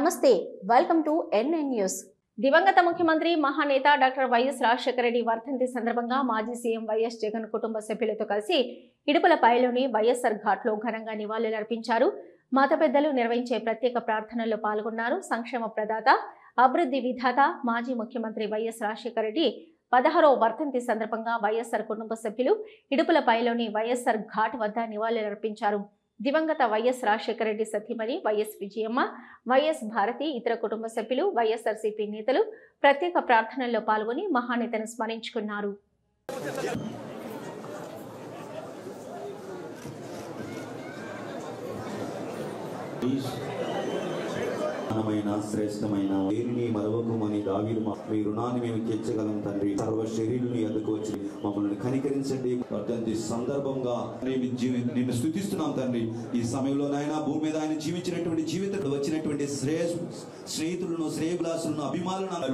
నమస్తే welcome to NN news. దివంగత ముఖ్యమంత్రి మహానేత డాక్టర్ వైఎస్ రాజశేఖర రెడ్డి వర్ధంతి సందర్భంగా మాజీ సీఎం వైఎస్ జగన్ కుటుంబ సభ్యులతో కలిసి ఇడుపులపైలోని వైఎస్ఆర్ ఘాట్లో ఘనంగా నివాళులర్పించారు। మత పెద్దలు నిర్వహించే ప్రత్యేక ప్రార్థనల్లో పాల్గొన్నారు। సంక్షేమ ప్రదాత, అభివృద్ధి విధాత మాజీ ముఖ్యమంత్రి వైఎస్ రాజశేఖర రెడ్డి 16వ వర్ధంతి సందర్భంగా వైఎస్ఆర్ కుటుంబ సభ్యులు ఇడుపులపైలోని వైఎస్ఆర్ ఘాట్ వద్ద నివాళులర్పించారు। దివంగత వైఎస్ రాజశేఖర రెడ్డి సతీమణి వైఎస్ విజయమ్మ, వైఎస్ భారతి, ఇతర కుటుంబ సభ్యులు, వైఎస్ఆర్సీపీ నేతలు ప్రత్యేక ప్రార్థనల్లో పాల్గొని మహానేతను స్మరించుకున్నారు। శ్రేష్టమైన దేనిని మరవకమని దావీదు మీ రుణాన్ని మేము తీర్చగలం తండ్రి। సర్వ శరీరుని ఎదుకు వచ్చి మమ్మల్ని కనికరించండి। వర్ధంతి సందర్భంగా నిన్ను స్తుతిస్తున్నాం తండ్రి। ఈ సమయంలో నాయన భూమి మీద ఆయన జీవించినటువంటి జీవితంలో వచ్చినటువంటి స్నేహితులను, శ్రేయభిలాషులను, అభిమానులను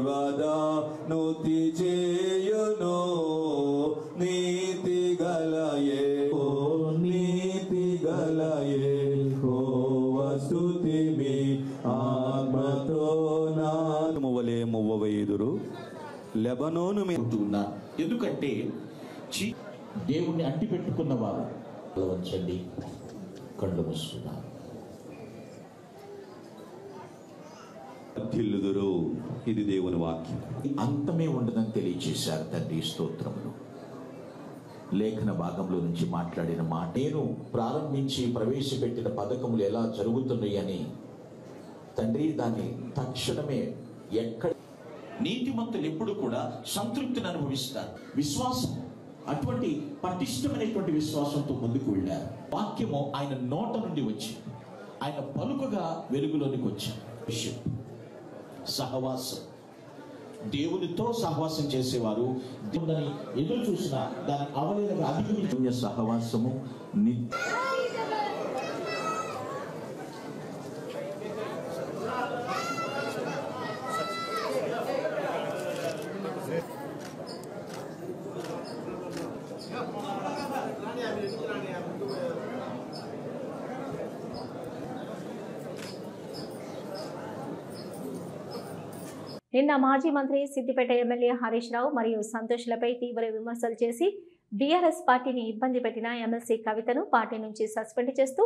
నీతి గలయే నీతి గలయే స్తుతి మీ ఆత్మతో నామవలే మువ్వవేదురు లెబనోను మీటున్నా। ఎందుకంటే దేవుణ్ణి అంటి పెట్టుకున్న వారు వంచండి, కళ్ళు మూస్తున్నారు, వర్ధిల్లుదురు। ఇది దేవుని వాక్యం, అంతమే ఉండదని తెలియచేశారు తండ్రి। స్తోత్రములు లేఖన భాగంలో నుంచి మాట్లాడిన మాట, నేను ప్రారంభించి ప్రవేశపెట్టిన పథకములు ఎలా జరుగుతున్నాయి అని తండ్రి దాన్ని తక్షణమే ఎక్కడ నీతిమంతులు ఎప్పుడు కూడా సంతృప్తిని అనుభవిస్తారు। విశ్వాసం అటువంటి పటిష్టమైనటువంటి విశ్వాసంతో ముందుకు వెళ్ళారు। వాక్యము ఆయన నోట నుండి వచ్చి ఆయన పలుకగా వెలుగులోనికి వచ్చారు। విషయం సహవాసం, దేవునితో సహవాసం చేసేవారు దేవుని ఎదురు చూసిన దాని అవలేలుగా అధిగమించే సహవాసము నిన్న మాజీ మంత్రి సిద్దిపేట ఎమ్మెల్యే హరీష్ రావు మరియు సంతోష్లపై తీవ్ర విమర్శలు చేసి బీఆర్ఎస్ పార్టీని ఇబ్బంది పెట్టిన ఎమ్మెల్సీ కవితను పార్టీ నుంచి సస్పెండ్ చేస్తూ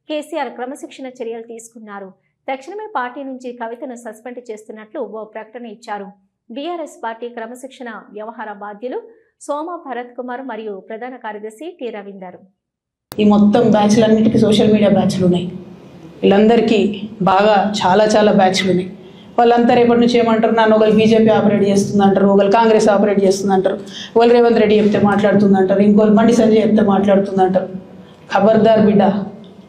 కేసీఆర్ క్రమశిక్షణ చర్యలు తీసుకున్నారు। తక్షణమే పార్టీ నుంచి కవితను సస్పెండ్ చేస్తున్నట్లు ఓ ప్రకటన ఇచ్చారు। బీఆర్ఎస్ పార్టీ క్రమశిక్షణ వ్యవహార బాధ్యులు సోమ భరత్ కుమార్ మరియు ప్రధాన కార్యదర్శి టి రవీందర్। ఈ మొత్తం బ్యాచ్లన్నిటికీ సోషల్ మీడియా బ్యాచ్లు ఉన్నాయి, వీళ్ళందరికీ బాగా చాలా బ్యాచ్లు ఉన్నాయి। వాళ్ళంతా రేపటి నుంచి ఏమంటారు, నన్ను ఒకరు బీజేపీ ఆపరేట్ చేస్తుందంటారు, ఒకరు కాంగ్రెస్ ఆపరేట్ చేస్తుందంటారు, ఒకరు రేవంత్ రెడ్డి చెప్తే మాట్లాడుతుందంటారు, ఇంకోరు బండి సంజయ్ చెప్తే మాట్లాడుతుందంటారు। ఖబర్దార్ బిడ్డ,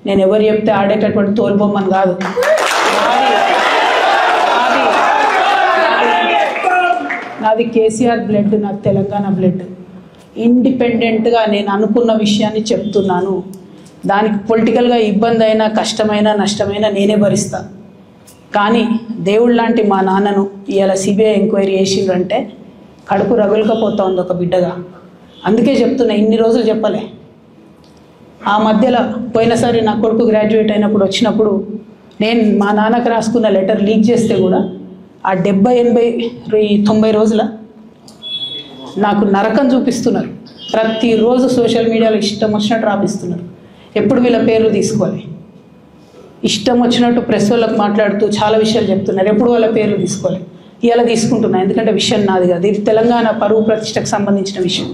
నేను ఎవరు చెప్తే ఆడేటటువంటి తోలుబొమ్మని కాదు, నాది కేసీఆర్ బ్లడ్, నాకు తెలంగాణ బ్లడ్। ఇండిపెండెంట్గా నేను అనుకున్న విషయాన్ని చెప్తున్నాను। దానికి పొలిటికల్గా ఇబ్బంది అయినా, కష్టమైనా, నష్టమైనా నేనే భరిస్తా। కానీ దేవుడు లాంటి మా నాన్నను ఇవాళ సిబిఐ ఎంక్వైరీ చేసిండ్రంటే కడుపు రగులుకపోతా ఉంది ఒక బిడ్డగా। అందుకే చెప్తున్నా, ఇన్ని రోజులు చెప్పలే। ఆ మధ్యలో పోయినసారి నా కొడుకు గ్రాడ్యుయేట్ అయినప్పుడు వచ్చినప్పుడు నేను మా నాన్నకు రాసుకున్న లెటర్ లీక్ చేస్తే కూడా ఆ 70, 80, 90 రోజుల నాకు నరకం చూపిస్తున్నారు। ప్రతిరోజు సోషల్ మీడియాలో ఇష్టం వచ్చినట్టు రాపిస్తున్నారు। ఎప్పుడు వీళ్ళ పేర్లు తీసుకోవాలి, ఇష్టం వచ్చినట్టు ప్రెస్ వాళ్ళకు మాట్లాడుతూ చాలా విషయాలు చెప్తున్నారు, ఎప్పుడు వాళ్ళ పేర్లు తీసుకోవాలి। ఇలా తీసుకుంటున్నా, ఎందుకంటే విషయం నాది కాదు, ఇది తెలంగాణ పరువు ప్రతిష్టకు సంబంధించిన విషయం।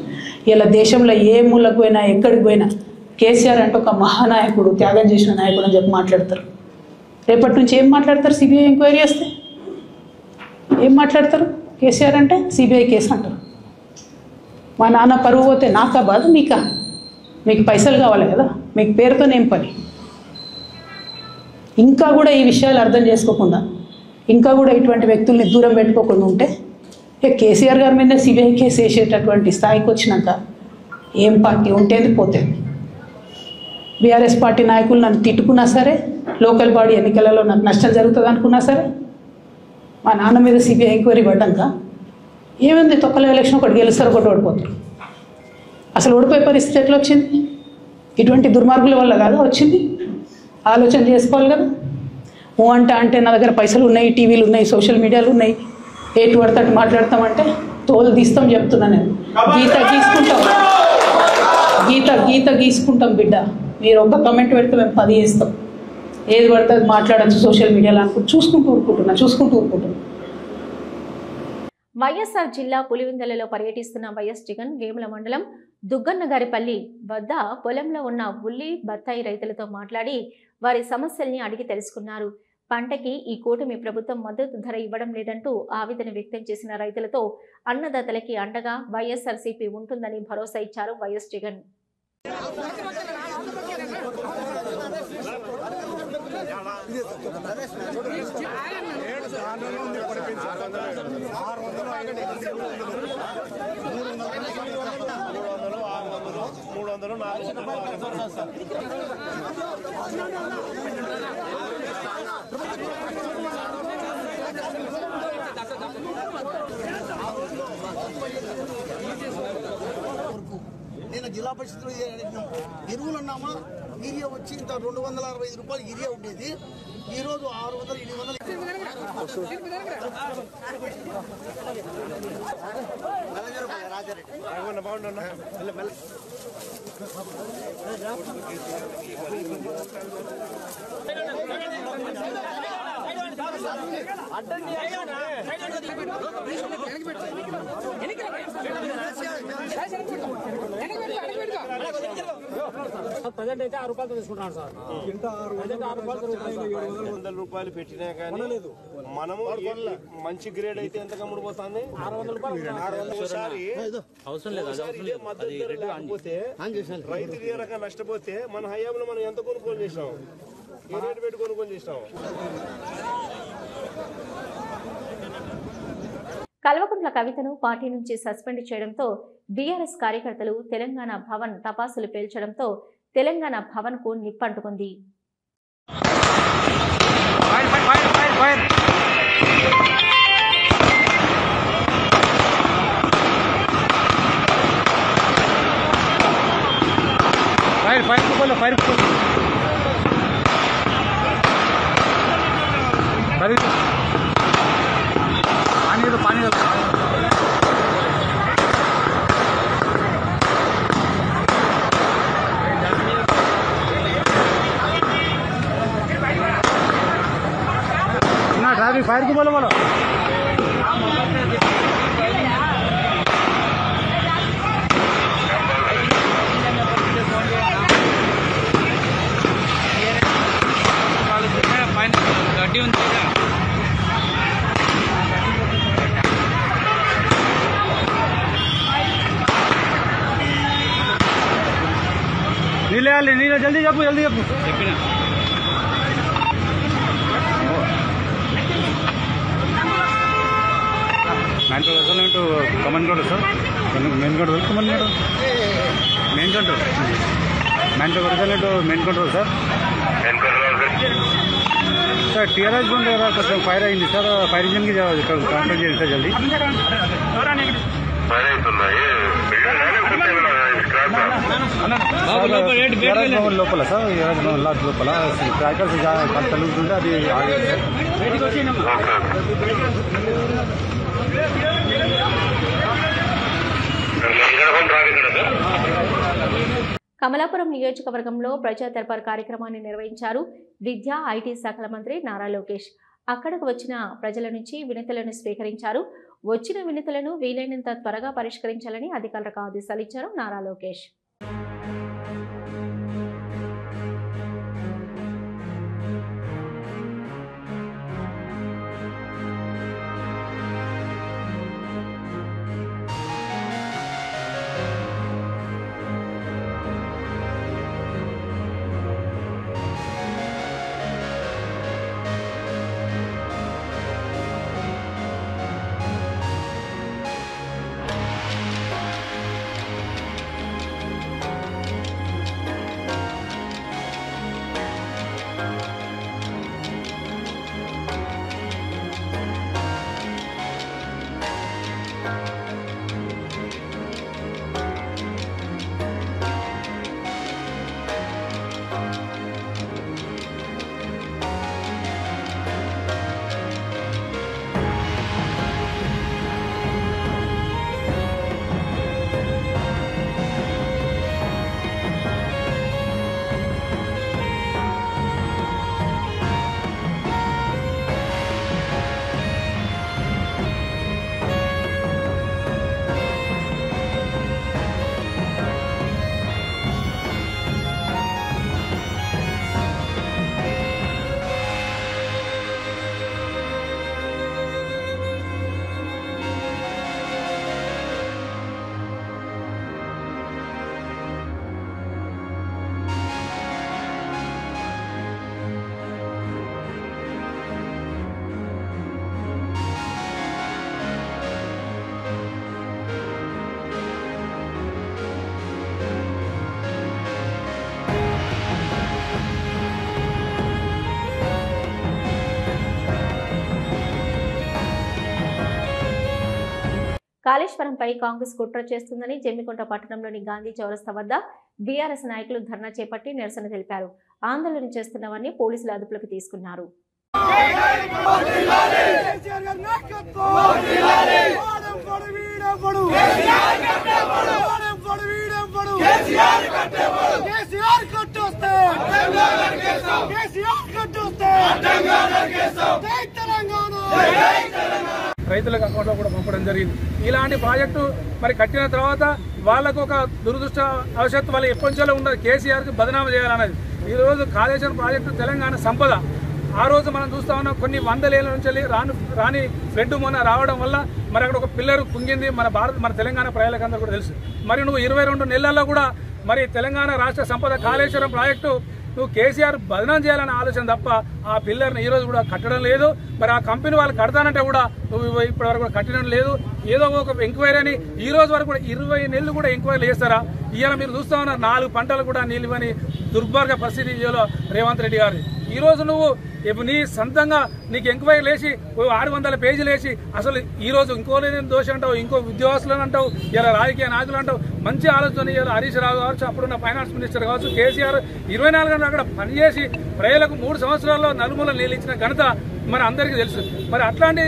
ఇలా దేశంలో ఏ మూలకు పోయినా, ఎక్కడికి పోయినా కేసీఆర్ అంటే ఒక మహానాయకుడు, త్యాగం చేసిన నాయకుడు అని చెప్పి మాట్లాడతారు। రేపటి నుంచి ఏం మాట్లాడతారు? సిబిఐ ఎంక్వైరీ చేస్తే ఏం మాట్లాడతారు? కేసీఆర్ అంటే సిబిఐ కేసు అంటారు। మా నాన్న పరువు పోతే నాకా బాధ, మీకా? మీకు పైసలు కావాలి కదా, మీకు పేరుతోనేం పని? ఇంకా కూడా ఈ విషయాలు అర్థం చేసుకోకుండా, ఇంకా కూడా ఇటువంటి వ్యక్తుల్ని దూరం పెట్టుకోకుండా ఉంటే కేసీఆర్ గారి మీద సిబిఐ కేసు వేసేటటువంటి స్థాయికి వచ్చినాక ఏం పార్టీ ఉంటేది పోతుంది। బీఆర్ఎస్ పార్టీ నాయకులు నన్ను తిట్టుకున్నా సరే, లోకల్ బాడీ ఎన్నికలలో నాకు నష్టం జరుగుతుంది అనుకున్నా సరే, మా నాన్న మీద సిబిఐ ఎంక్వైరీ పడ్డాక ఏమైంది, తొక్కల ఎలక్షన్ ఒకటి గెలుస్తారు, ఒకటి ఓడిపోతారు। అసలు ఓడిపోయే పరిస్థితి ఎట్లా వచ్చింది? ఇటువంటి దుర్మార్గుల వల్ల కాదా వచ్చింది? ఆలోచన చేసుకోవాలి కదా। అంటే నా దగ్గర పైసలు ఉన్నాయి, టీవీలు ఉన్నాయి, సోషల్ మీడియాలు ఉన్నాయి, ఏటు పడతాడు మాట్లాడతామంటే తోలు తీస్తాం చెప్తున్నా నేను. గీత గీసుకుంటాం బిడ్డ. మీరు ఒక్క కమెంట్ పెడితే మేము 10 చేస్తాం. ఏది పడుతుంది మాట్లాడచ్చు సోషల్ మీడియాలో చూసుకుంటూ ఊరుకుంటున్నా. వైఎస్ఆర్ జిల్లా పులివెందులలో పర్యటిస్తున్న వైఎస్ జగన్ వేముల మండలం దుగ్గన్నగారిపల్లి వద్ద పొలంలో ఉన్న ఉల్లి బత్తాయి రైతులతో మాట్లాడి వారి సమస్యల్ని అడిగి తెలుసుకున్నారు. పంటకి ఈ కూటమి ప్రభుత్వం మద్దతు ధర ఇవ్వడం లేదంటూ ఆవేదన వ్యక్తం చేసిన రైతులతో అన్నదాతలకి అండగా వైఎస్ఆర్సీపీ ఉంటుందని భరోసా ఇచ్చారు వైఎస్ జగన్. నేను జిల్లా పరిషత్లో ఎరువులు అన్నామా, యూరియా వచ్చి ఇంత 265 రూపాయలు యూరియా ఉండేది, ఈరోజు 600 ప్రజెంట్ అయితే 6 రూపాయలు తీసుకుంటున్నాను సార్. 600 రూపాయలు పెట్టినా కానీ మనము మంచి గ్రేడ్ అయితే ఎంత కమ్ముడిపోతుంది? 600 రూపాయలు. అవసరం లేదు. లేకపోతే రైతులు ఏ రకంగా నష్టపోతే మన హయాంలో మనం ఎంత కొనుగోలు చేసినాం, ఏ రేటు పెట్టి కొనుగోలు చేసినాం. కల్వకుంట్ల కవితను పార్టీ నుంచి సస్పెండ్ చేయడంతో బీఆర్ఎస్ కార్యకర్తలు తెలంగాణ భవన్ టపాసులు పేల్చడంతో తెలంగాణ భవన్ కు నిప్పంటుకుంది. फायर को बोलो गड्डी नीले जल्दी చెప్పు చెప్పినా कमन रोड सर मेन रोड कमन road main control main road main control sir sir TRS बंद फायर अయింది सर फायर इंजन की कांटेक्ट చేయండి सर जल्दी లోపల సార్ లోపల ట్రాకర్స్ తలుగుతుంటే అది కమలాపురం నియోజకవర్గంలో ప్రజా దర్బార్ కార్యక్రమాన్ని నిర్వహించారు విద్యా ఐటీ శాఖల మంత్రి నారా లోకేష్. అక్కడకు వచ్చిన ప్రజల నుంచి వినతులను స్వీకరించారు. వచ్చిన వినతులను వీలైనంత త్వరగా పరిష్కరించాలని అధికారులకు ఆదేశాలు ఇచ్చారు నారా లోకేష్. కాళేశ్వరంపై కాంగ్రెస్ కుట్ర చేస్తుందని జమ్మికుంట పట్టణంలోని గాంధీ చౌరస్తా వద్ద బీఆర్ఎస్ నాయకులు ధర్నా చేపట్టి నిరసన తెలిపారు. ఆందోళన చేస్తున్నవారిని పోలీసులు అదుపులోకి తీసుకున్నారు. రైతులకు అకౌంట్లో కూడా పంపడం జరిగింది. ఇలాంటి ప్రాజెక్టు మరి కట్టిన తర్వాత వాళ్ళకు ఒక దురదృష్టవశాత్తు వాళ్ళు ఎప్పటిలో ఉన్నది కేసీఆర్కి బదనామా చేయాలన్నది. ఈరోజు కాళేశ్వరం ప్రాజెక్టు తెలంగాణ సంపద. ఆ రోజు మనం చూస్తా ఉన్నాం కొన్ని వందల ఏళ్ళ నుంచి రాని ఫ్లడ్ మొన్న రావడం వల్ల మరి అక్కడ ఒక పిల్లర్ కుంగింది. మన తెలంగాణ ప్రజలకందరూ కూడా తెలుసు. మరి నువ్వు 22 నెలల్లో కూడా మరి తెలంగాణ రాష్ట్ర సంపద కాళేశ్వరం ప్రాజెక్టు నువ్వు కేసీఆర్ బదనాం చేయాలనే ఆలోచన తప్ప ఆ పిల్లర్ని ఈరోజు కూడా కట్టడం లేదు. మరి ఆ కంపెనీ వాళ్ళు కడతానంటే కూడా నువ్వు ఇప్పటివరకు కూడా కట్టడం లేదు. ఏదో ఒక ఎంక్వైరీ అని ఈ రోజు వరకు కూడా 20 నెలలు కూడా ఎంక్వైరీలు చేస్తారా? ఇవాళ మీరు చూస్తా ఉన్నారు 4 పంటలు కూడా నీళ్ళు ఇవ్వని దుర్భాగ్య పరిస్థితి ఇవాళ రేవంత్ రెడ్డి గారి. ఈ రోజు నువ్వు నీ సొంతంగా నీకు ఎంక్వైరీ వేసి 600 పేజీలు వేసి అసలు ఈ రోజు ఇంకో దోషం అంటావు, ఇంకో ఉద్యోగస్తులను అంటావు, ఇలా రాజకీయ నాయకులు అంటావు. మంచి ఆలోచన ఇలా హరీష్ రావు కావచ్చు, అప్పుడున్న ఫైనాన్స్ మినిస్టర్ కావచ్చు, కేసీఆర్ 24 గంటలు అక్కడ పనిచేసి ప్రజలకు 3 సంవత్సరాల్లో నలుమూల నీళ్ళు ఇచ్చిన ఘనత మరి అందరికీ తెలుసు. మరి అట్లాంటి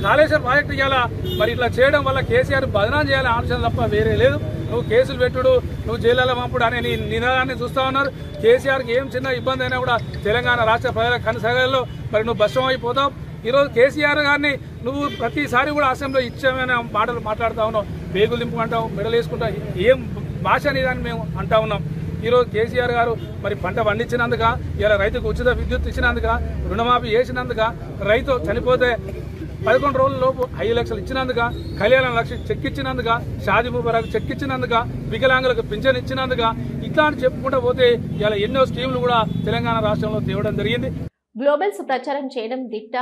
కాళేశ్వరం ప్రాజెక్టు ఇవ్వాలా మరి ఇట్లా చేయడం వల్ల కేసీఆర్ బదనాం చేయాలని ఆలోచన తప్ప వేరే లేదు. నువ్వు కేసులు పెట్టుడు, నువ్వు జైల్లో పంపుడు అనే నీ నినాదాన్ని చూస్తూ ఉన్నారు. కేసీఆర్కి ఏం చిన్న ఇబ్బంది అయినా కూడా తెలంగాణ రాష్ట్ర ప్రజల కనసాగల్లో మరి నువ్వు భస్మం అయిపోతావు. ఈరోజు కేసీఆర్ గారిని నువ్వు ప్రతిసారి కూడా అసెంబ్లీలో ఇచ్చామనే మాటలు మాట్లాడుతూ ఉన్నావు. బేగులు దింపుకుంటావు, మెడలు వేసుకుంటావు, ఏం భాష అనేదాన్ని మేము అంటా ఉన్నాం. ఈరోజు కేసీఆర్ గారు మరి పంట పండించినందుక, ఇలా రైతుకు ఉచిత విద్యుత్ ఇచ్చినందుక, రుణమాఫీ చేసినందుక, రైతు చనిపోతే 11 రోజుల లోపు 5 లక్షలు ఇచ్చినందుక, కళ్యాణ లక్ష్యం చెక్ ఇచ్చినందుక, షాదీ ముబారక్ చెక్ ఇచ్చినందుక, వికలాంగులకు పింఛన్ ఇచ్చినందుక, ఇట్లాంటి చెప్పుకుంటూ పోతే ఇలా ఎన్నో స్కీములు కూడా తెలంగాణ రాష్ట్రంలో తేవడం జరిగింది. గ్లోబల్స్ ప్రచారం చేయడం దిట్ట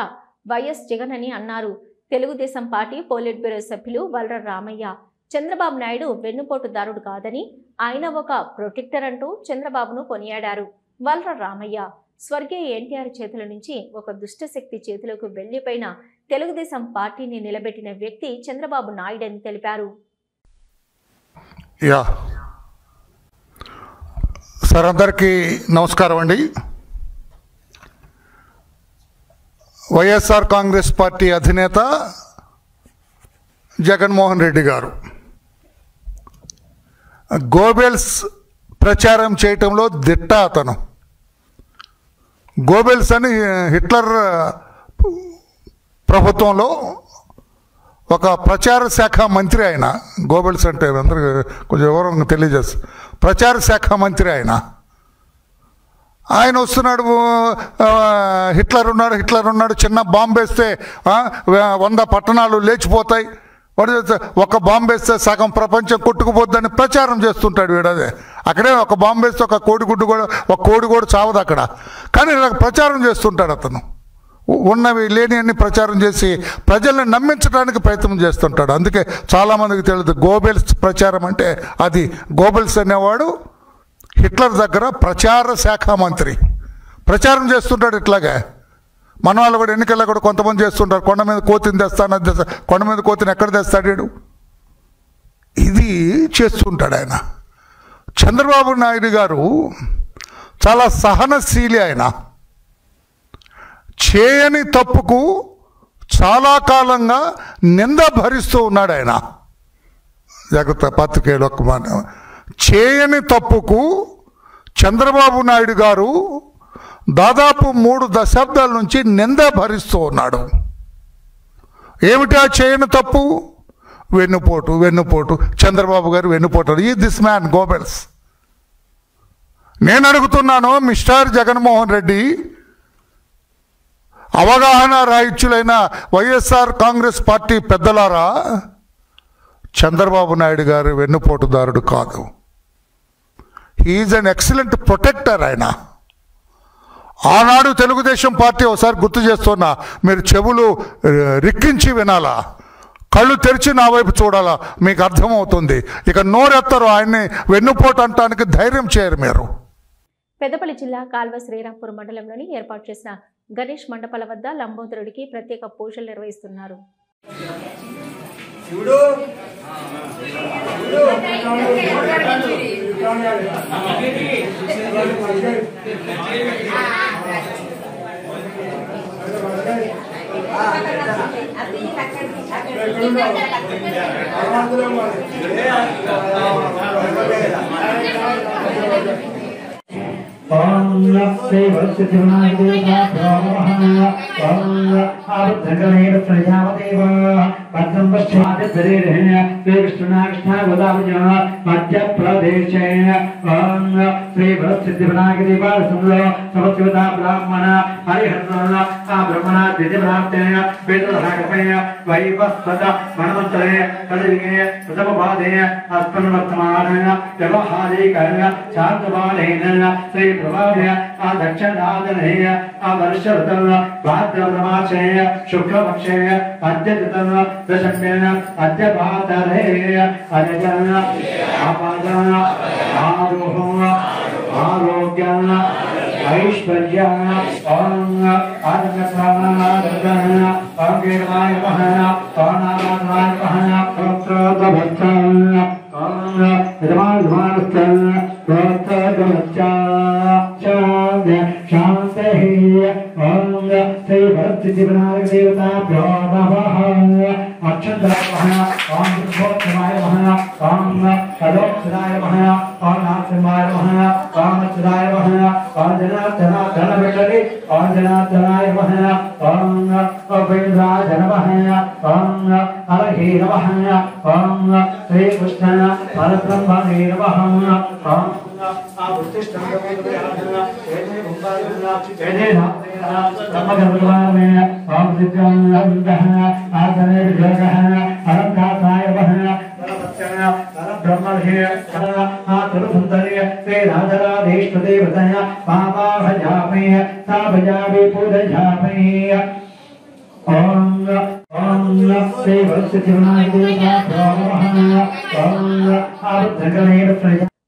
వైఎస్ జగన్ అని అన్నారు. తెలుగుదేశం పార్టీ పోలిట్ బ్యూరో సభ్యులు వల్ర రామయ్య. చంద్రబాబు నాయుడు వెన్నుపోటుదారుడు కాదని, ఆయన ఒక ప్రొటెక్టర్ అంటూ చంద్రబాబును కొనియాడారు. వల్ర రామయ్య స్వర్గీయ ఎన్టీఆర్ చేతుల నుంచి ఒక దుష్టశక్తి చేతులకు వెళ్లిపోయిన తెలుగుదేశం పార్టీని నిలబెట్టిన వ్యక్తి చంద్రబాబు నాయుడు అని తెలిపారు. సార్ అందరికీ నమస్కారం అండి. వైఎస్ఆర్ కాంగ్రెస్ పార్టీ అధినేత జగన్మోహన్ రెడ్డి గారు గోబెల్స్ ప్రచారం చేయటంలో దిట్ట. అతను గోబెల్స్ అని హిట్లర్ ప్రభుత్వంలో ఒక ప్రచార శాఖ మంత్రి ఆయన. గోబెల్స్ అంటే అందరికీ కొంచెం వివరంగా తెలియజేస్తారు. ప్రచార శాఖ మంత్రి ఆయన వస్తున్నాడు, హిట్లర్ ఉన్నాడు, చిన్న బాంబు వేస్తే 100 పట్టణాలు లేచిపోతాయి, ఒక బాంబు వేస్తే సగం ప్రపంచం కొట్టుకుపోద్దని ప్రచారం చేస్తుంటాడు వీడదే. అక్కడే ఒక బాంబు వేస్తే ఒక కోడి కూడా చావదు అక్కడ. కానీ ఇలా ప్రచారం చేస్తుంటాడు అతను. ఉన్నవి లేని అన్ని ప్రచారం చేసి ప్రజల్ని నమ్మించడానికి ప్రయత్నం చేస్తుంటాడు. అందుకే చాలామందికి తెలియదు గోబెల్స్ ప్రచారం అంటే అది. గోబెల్స్ అనేవాడు హిట్లర్ దగ్గర ప్రచార శాఖ మంత్రి. ప్రచారం చేస్తుంటాడు ఇట్లాగే. మన వాళ్ళు కూడా ఎన్నికల్లో కూడా కొంతమంది చేస్తుంటారు. కొండ మీద కోతిని తెస్తాను, కొండ మీద కోతిని ఎక్కడ తెస్తాడు, ఇది చేస్తుంటాడు ఆయన. చంద్రబాబు నాయుడు గారు చాలా సహనశీలి. ఆయన చేయని తప్పుకు చాలా కాలంగా నింద భరిస్తూ ఉన్నాడు ఆయన. జాగ్రత్త పాత్రికేయులు ఒక్క మాట. చేయని తప్పుకు చంద్రబాబు నాయుడు గారు దాదాపు 3 దశాబ్దాల నుంచి నింద భరిస్తూ ఉన్నాడు. ఏమిటా చేయని తప్పు? వెన్నుపోటు. చంద్రబాబు గారు వెన్నుపోటారు. ఈ దిస్ మ్యాన్ గోబెల్స్. నేను అడుగుతున్నాను మిస్టర్ జగన్మోహన్ రెడ్డి, అవగాహన రాహిత్యులైన వైఎస్ఆర్ కాంగ్రెస్ పార్టీ పెద్దలారా, చంద్రబాబు నాయుడు గారు వెన్నుపోటుదారుడు కాదు. He is an excellent protector. ఆయన ఆనాడు తెలుగుదేశం పార్టీ, ఒకసారి గుర్తు చేస్తున్నా, మీరు చెవులు రిక్కించి వినాలా, కళ్ళు తెరిచి నా వైపు చూడాలా, మీకు అర్థమవుతుంది. ఇక నోరెత్తరు, ఆయన్ని వెన్నుపోటు అంటానికి ధైర్యం చేయరు మీరు. పెద్దపల్లి జిల్లా కాల్వ శ్రీరాంపూర్ మండలంలోని ఏర్పాటు చేసిన గణేష్ మండపాల వద్ద లంబోదరుడికి ప్రత్యేక పూజలు నిర్వహిస్తున్నారు. शुक्लपक्षे अद्य दशम्येन अद्य पातरे अजन आपादन आरोहण आरोग्य ऐश्वर्य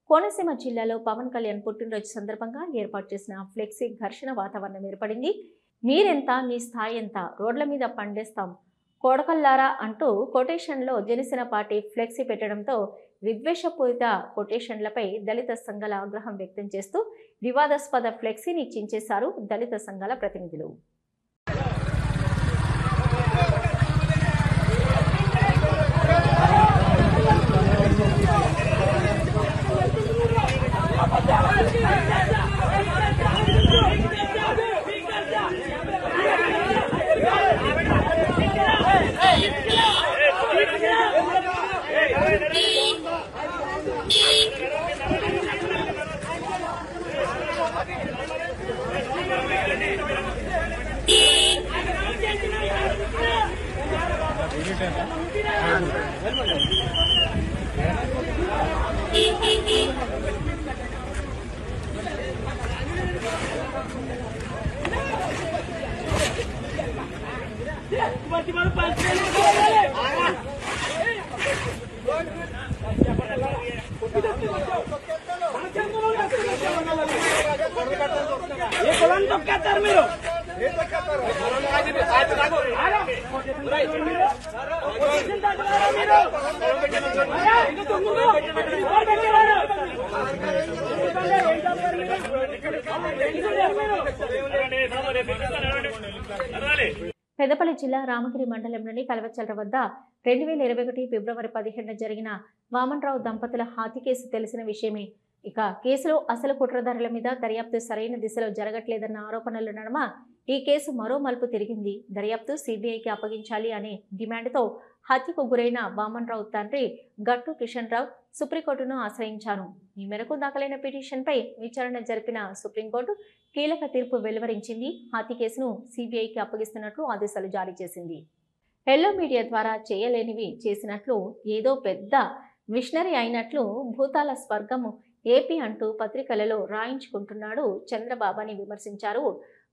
కోనసీమ జిల్లాలో పవన్ కళ్యాణ్ పుట్టినరోజు సందర్భంగా ఏర్పాటు చేసిన ఫ్లెక్సీ ఘర్షణ వాతావరణం ఏర్పడింది. మీరెంత, మీ స్థాయి ఎంత, రోడ్ల మీద పండేస్తాం కోడకల్లారా అంటూ కొటేషన్లో జనసేన పార్టీ ఫ్లెక్సీ పెట్టడంతో విద్వేషపూరిత కొటేషన్లపై దళిత సంఘాల ఆగ్రహం వ్యక్తం చేస్తూ వివాదాస్పద ఫ్లెక్సీని చించేశారు దళిత సంఘాల ప్రతినిధులు. పెద్దపల్లి జిల్లా రామగిరి మండలంలోని కలవచల్ర వద్ద 2021 ఫిబ్రవరి 17న జరిగిన వామన్రావు దంపతుల హత్య కేసు తెలిసిన విషయమే. ఇక కేసులో అసలు కుట్రదారుల మీద దర్యాప్తు సరైన దిశలో జరగట్లేదన్న ఆరోపణల నడుమ ఈ కేసు మరో మలుపు తిరిగింది. దర్యాప్తు సిబిఐకి అప్పగించాలి అనే డిమాండ్తో హత్యకు గురైన వామన్రావు తండ్రి గట్టు కిషన్ రావు సుప్రీంకోర్టును ఆశ్రయించారు. ఈ మేరకు దాఖలైన పిటిషన్పై విచారణ జరిపిన సుప్రీంకోర్టు కీలక తీర్పు వెలువరించింది. హత్య కేసును సిబిఐకి అప్పగిస్తున్నట్లు ఆదేశాలు జారీ చేసింది. ఎల్లో మీడియా ద్వారా చేయలేనివి చేసినట్లు, ఏదో పెద్ద విషనరీ అయినట్లు భూతాల స్వర్గం ఏపీ అంటూ పత్రికలలో రాయించుకుంటున్నాడు చంద్రబాబు అని విమర్శించారు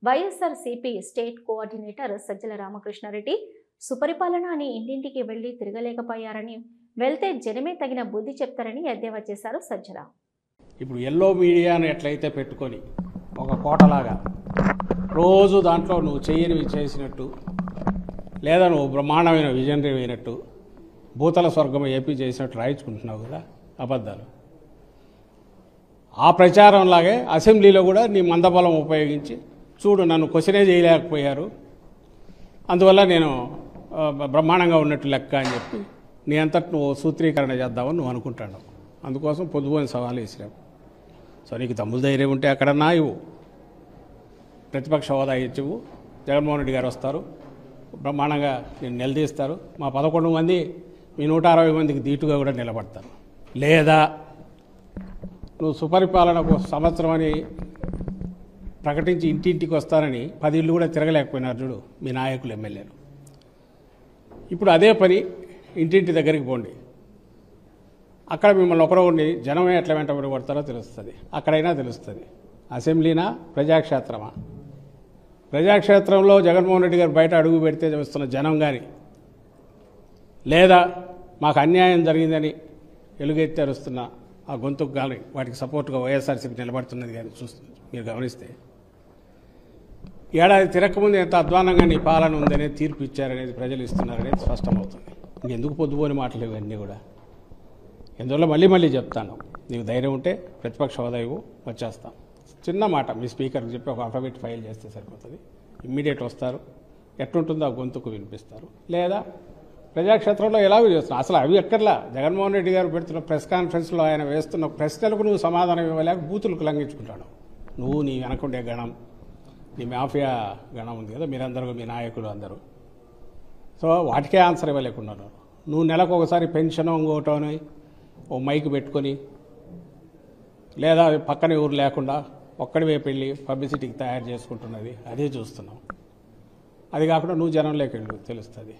YSR CP state coordinator Sajjala Ramakrishna Reddy. సుపరిపాలన అని ఇంటింటికి వెళ్లి తిరగలేకపోయారని, వెళ్తే జనమే తగిన బుద్ధి చెప్తారని ఎద్దేవా చేశారు సజ్జల. ఇప్పుడు ఎల్లో మీడియాను ఎట్లయితే పెట్టుకొని ఒక కోటలాగా రోజు దాంట్లో నువ్వు చేయనివి చేసినట్టు, లేదా నువ్వు బ్రహ్మాండమైన విజనరీ అయినట్టు భూతల స్వర్గం ఏపీ చేసినట్టు రాయించుకుంటున్నావు కదా అబద్ధాలు. ఆ ప్రచారంలాగే అసెంబ్లీలో కూడా నీ మందబలం ఉపయోగించి చూడు నన్ను క్వశ్చనే చేయలేకపోయారు, అందువల్ల నేను బ్రహ్మాండంగా ఉన్నట్టు లెక్క అని చెప్పి నీ అంతటి నువ్వు సూత్రీకరణ చేద్దామని నువ్వు అనుకుంటాను. అందుకోసం పొద్దుపోయిన సవాలు వేసినావు. సో నీకు తమ్ముడు ధైర్యం ఉంటే అక్కడన్నా ఇవ్వు, ప్రతిపక్ష హోదా ఇచ్చివు, జగన్మోహన్ రెడ్డి గారు వస్తారు, బ్రహ్మాండంగా నేను నిలదీస్తారు, మా 11 మంది మీ 160 మందికి దీటుగా కూడా నిలబడతారు. లేదా నువ్వు సుపరిపాలనకు సంవత్సరం అని ప్రకటించి ఇంటింటికి వస్తానని 10 ఇళ్ళు కూడా తిరగలేకపోయినారు చూడు మీ నాయకులు ఎమ్మెల్యేలు. ఇప్పుడు అదే పని ఇంటింటి దగ్గరికి పోండి, అక్కడ మిమ్మల్ని ఒకరో ఉండి జనమే ఎట్లా వెంటబడి కొడతారో తెలుస్తుంది, అక్కడైనా తెలుస్తుంది. అసెంబ్లీనా ప్రజాక్షేత్రమా? ప్రజాక్షేత్రంలో జగన్మోహన్ రెడ్డి గారు బయట అడుగు పెడితే వస్తున్న జనం కానీ, లేదా మాకు అన్యాయం జరిగిందని ఎలుగెత్తి అరుస్తున్న ఆ గొంతుకు కానీ వాటికి సపోర్ట్గా వైఎస్ఆర్సీపీ నిలబడుతున్నది కానీ చూస్తుంది మీరు గమనిస్తే, ఏడాది తిరగకముందు ఎంత అధ్వానంగా నీ పాలన ఉందనేది తీర్పు ఇచ్చారనేది ప్రజలు ఇస్తున్నారనేది స్పష్టమవుతుంది. ఇంకెందుకు పొద్దుపోని మాటలు ఇవన్నీ కూడా. ఎందువల్ల మళ్ళీ చెప్తాను, నీకు ధైర్యం ఉంటే ప్రతిపక్ష హోదా ఇవ్వు, వచ్చేస్తాం. చిన్న మాట మీ స్పీకర్కి చెప్పి ఒక అఫిడవిట్ ఫైల్ చేస్తే సరిపోతుంది, ఇమ్మీడియట్ వస్తారు, ఎట్లుంటుందో ఆ గొంతుకు వినిపిస్తారు. లేదా ప్రజాక్షేత్రంలో ఎలాగో చేస్తున్నారు, అసలు అవి ఎక్కర్లా. జగన్మోహన్ రెడ్డి గారు పెడుతున్న ప్రెస్ కాన్ఫరెన్స్లో ఆయన వేస్తున్న ప్రశ్నలకు నువ్వు సమాధానం ఇవ్వలేక బూతులకు లంఘించుకుంటాడు. నువ్వు నీ వెనకుండే గణం, నీ మాఫియా గణం ఉంది కదా మీరందరూ, మీ నాయకులు అందరూ, సో వాటికే ఆన్సర్ ఇవ్వలేకుండా నువ్వు నెలకు ఒకసారి పెన్షన్ ఇంకోటోని ఓ మైక్ పెట్టుకొని, లేదా పక్కన ఊరు లేకుండా ఒక్కడివే పెళ్ళి పబ్లిసిటీకి తయారు చేసుకుంటున్నది అదే చూస్తున్నావు. అది కాకుండా నువ్వు జనంలోకి వెళ్ళు, తెలుస్తుంది.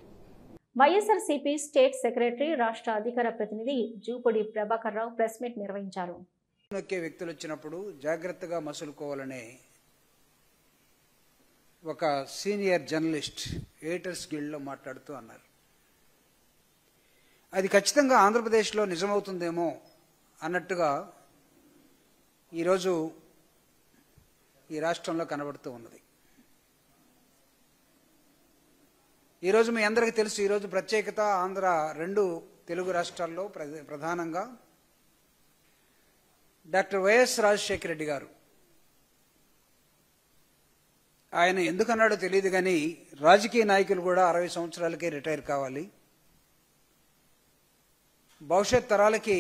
వైఎస్ఆర్సీపీ స్టేట్ సెక్రటరీ రాష్ట్ర అధికార ప్రతినిధి జూపూడి ప్రభాకర్ రావు ప్రెస్ మీట్ నిర్వహించారు. నొక్కే వ్యక్తులు వచ్చినప్పుడు జాగ్రత్తగా మసులుకోవాలనే ఒక సీనియర్ జర్నలిస్ట్ ఎడిటర్స్ గిల్డ్లో మాట్లాడుతూ అన్నారు. అది ఖచ్చితంగా ఆంధ్రప్రదేశ్లో నిజమవుతుందేమో అన్నట్టుగా ఈరోజు ఈ రాష్ట్రంలో కనబడుతూ ఉన్నది. ఈరోజు మీ అందరికీ తెలుసు, ఈరోజు ప్రత్యేకత ఆంధ్ర 2 తెలుగు రాష్ట్రాల్లో ప్రధానంగా డాక్టర్ వైఎస్ రాజశేఖర రెడ్డి గారు, ఆయన ఎందుకన్నాడో తెలియదు కానీ రాజకీయ నాయకులు కూడా 60 సంవత్సరాలకే రిటైర్ కావాలి, భవిష్యత్ తరాలకి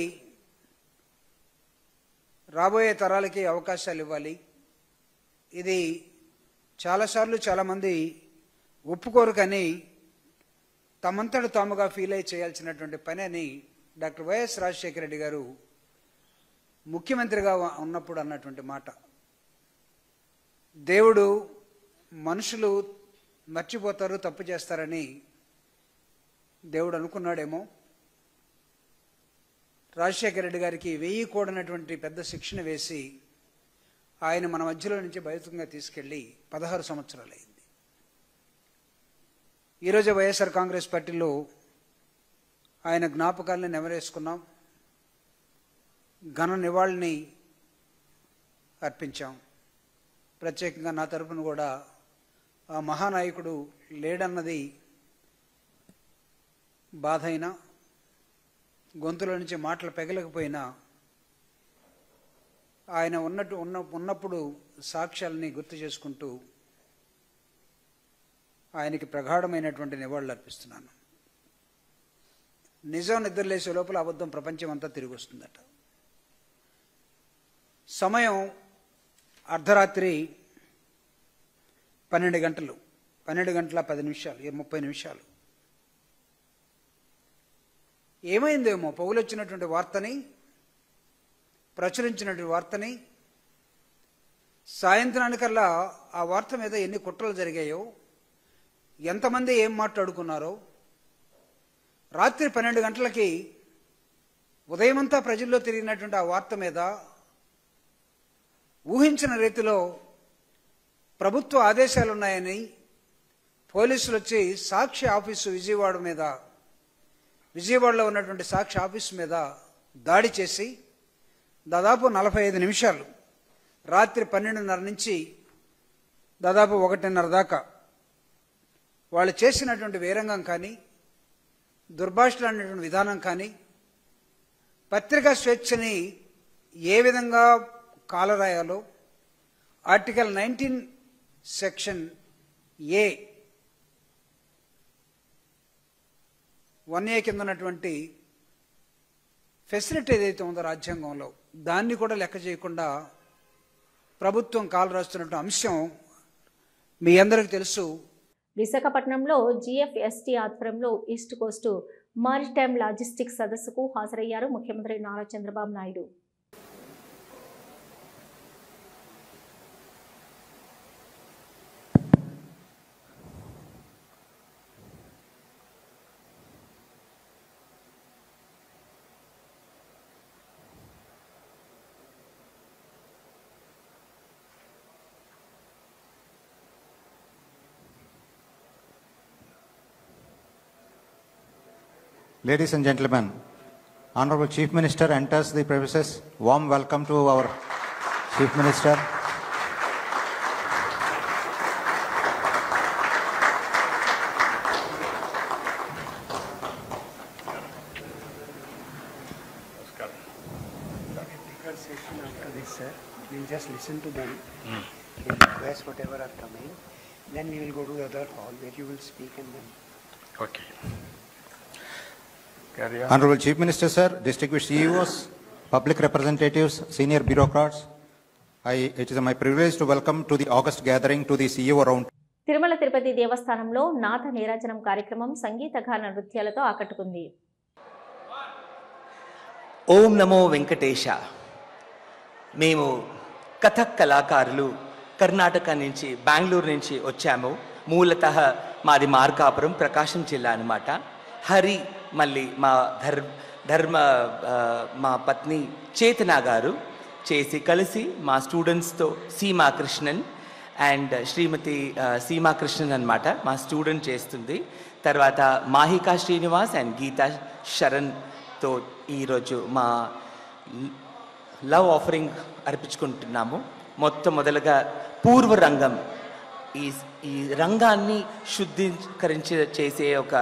రాబోయే తరాలకి అవకాశాలు ఇవ్వాలి. ఇది చాలాసార్లు చాలామంది ఒప్పుకోరు కానీ తమంతట తాముగా ఫీల్ అయి చేయాల్సినటువంటి పని అని డాక్టర్ వైఎస్ రాజశేఖర రెడ్డి గారు ముఖ్యమంత్రిగా ఉన్నప్పుడు అన్నటువంటి మాట. దేవుడు మనుషులు మర్చిపోతారు, తప్పు చేస్తారని దేవుడు అనుకున్నాడేమో. రాజశేఖర రెడ్డి గారికి 1000 కూడనటువంటి పెద్ద శిక్షణ వేసి ఆయన మన మధ్యలో నుంచి బయటంగా తీసుకెళ్ళి 16 సంవత్సరాలైంది. ఈరోజు వైఎస్ఆర్ కాంగ్రెస్ పార్టీలో ఆయన జ్ఞాపకాలను నెమరేసుకున్నాం, ఘన నివాళిని అర్పించాం. ప్రత్యేకంగా నా తరపున కూడా ఆ మహానాయకుడు లేడన్నది బాధ అయినా, గొంతులో నుంచి మాటలు పెగలకపోయినా ఆయన ఉన్నప్పుడు సాక్ష్యాలని గుర్తు చేసుకుంటూ ఆయనకి ప్రగాఢమైనటువంటి నివాళులు అర్పిస్తున్నాను. నిజం నిద్రలేసే లోపల అబద్ధం ప్రపంచం అంతా తిరిగి వస్తుందట. సమయం అర్ధరాత్రి 12 గంటలు, 12 గంటల 10 నిమిషాలు, 30 నిమిషాలు. ఏమైందేమో పౌలొచ్చినటువంటి వార్తని, ప్రచురించినటువంటి వార్తని సాయంత్రానికల్లా ఆ వార్త మీద ఎన్ని కుట్రలు జరిగాయో, ఎంతమంది ఏం మాట్లాడుకున్నారో, రాత్రి 12 గంటలకి ఉదయమంతా ప్రజల్లో తిరిగినటువంటి ఆ వార్త మీద ఊహించిన రీతిలో ప్రభుత్వ ఆదేశాలున్నాయని పోలీసులు వచ్చి సాక్షి ఆఫీసు విజయవాడలో ఉన్నటువంటి సాక్షి ఆఫీసు మీద దాడి చేసి దాదాపు 45 నిమిషాలు, రాత్రి 12:30 నుంచి దాదాపు 1:30 దాకా వాళ్ళు చేసినటువంటి వీరంగం కానీ, దుర్భాషలాడినటువంటి విధానం కానీ, పత్రికా స్వేచ్ఛని ఏ విధంగా కాలరాయాలో ఆర్టికల్ 19 సెక్షన్ A 1A కింద ఉన్నటువంటి ఫెసిలిటీ ఏదైతే ఉందో రాజ్యాంగంలో దాన్ని కూడా లెక్క చేయకుండా ప్రభుత్వం కాలు రాస్తున్నటువంటి అంశం మీ అందరికీ తెలుసు. విశాఖపట్నంలో GFST ఆధ్వర్యంలో ఈస్ట్ కోస్ట్ మారిటైమ్ లాజిస్టిక్స్ సదస్సుకు హాజరయ్యారు ముఖ్యమంత్రి Nara Chandrababu Naidu. Ladies and gentlemen, Honorable Chief Minister enters the premises. Warm welcome to our Chief Minister. Session after this, sir. We'll just listen to them. We'll request whatever are coming. Then we will go to the other hall where you will speak and then. Okay. Honorable Chief Minister, sir, distinguished CEOs, public representatives, senior bureaucrats, it is my privilege to welcome to the August gathering to the CEO round. Tirumala Tirupati దేవస్థానంలో నాథ నీరాజనం కార్యక్రమం సంగీత గాన నృత్యాలతో ఆకట్టుకుంది. ఓం నమో వెంకటేశ. మేము కథక్ కళాకారులు కర్ణాటక నుంచి బెంగళూరు నుంచి వచ్చాము. మూలతః మాది మార్కాపురం ప్రకాశం జిల్లా అన్నమాట. హరి మళ్ళీ మా మా పత్ని చేతన గారు చేసి కలిసి మా స్టూడెంట్స్తో సీమా కృష్ణన్ అండ్ శ్రీమతి సీమా కృష్ణన్ అన్నమాట మా స్టూడెంట్ చేస్తుంది. తర్వాత మాహికా శ్రీనివాస్ అండ్ గీతా శరణ్తో ఈరోజు మా లవ్ ఆఫరింగ్ అర్పించుకుంటున్నాము. మొదలుగా పూర్వరంగం ఈ రంగాన్ని శుద్ధీకరించి చేసే ఒక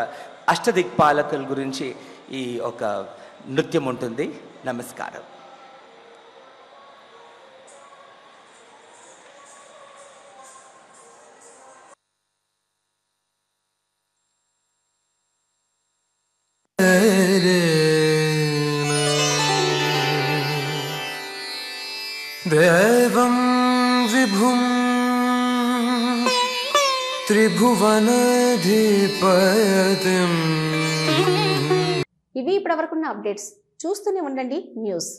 అష్టదిక్పాలకుల గురించి ఈ ఒక నృత్యం ఉంటుంది. నమస్కారం. దేవం విభుం త్రిభువనాధిపతిం. ఇవి ఇప్పటివరకున్న అప్డేట్స్. చూస్తూనే ఉండండి న్యూస్.